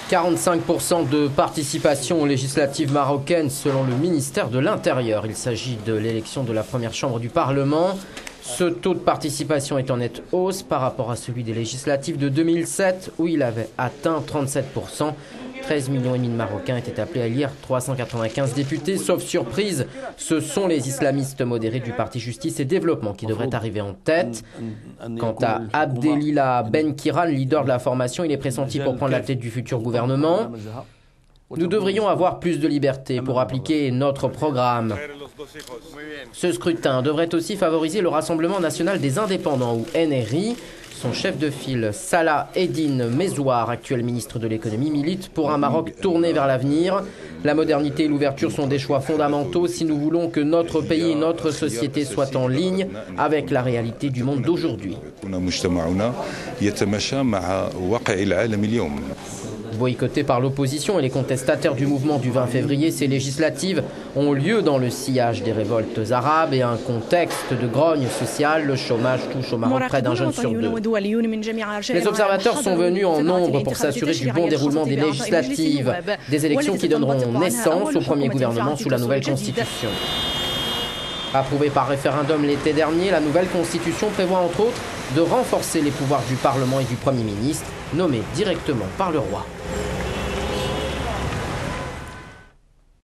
45% de participation aux législatives marocaines selon le ministère de l'Intérieur. Il s'agit de l'élection de la première chambre du Parlement. Ce taux de participation est en nette hausse par rapport à celui des législatives de 2007 où il avait atteint 37%. 13,5 millions de Marocains étaient appelés à élire 395 députés. Sauf surprise, ce sont les islamistes modérés du Parti Justice et Développement qui devraient arriver en tête. Quant à Abdelila Ben Kiran, leader de la formation, il est pressenti pour prendre la tête du futur gouvernement. Nous devrions avoir plus de liberté pour appliquer notre programme. Ce scrutin devrait aussi favoriser le Rassemblement national des indépendants, ou NRI. Son chef de file, Salah Eddine Mezouar, actuel ministre de l'économie, milite pour un Maroc tourné vers l'avenir. La modernité et l'ouverture sont des choix fondamentaux si nous voulons que notre pays et notre société soient en ligne avec la réalité du monde d'aujourd'hui. Boycottés par l'opposition et les contestataires du mouvement du 20 février, ces législatives ont lieu dans le sillage des révoltes arabes et un contexte de grogne sociale. Le chômage touche au Maroc près d'un jeune sur deux. Les observateurs sont venus en nombre pour s'assurer du bon déroulement des législatives, des élections qui donneront naissance au premier gouvernement sous la nouvelle constitution. Approuvée par référendum l'été dernier, la nouvelle constitution prévoit entre autres de renforcer les pouvoirs du Parlement et du Premier ministre, nommés directement par le roi.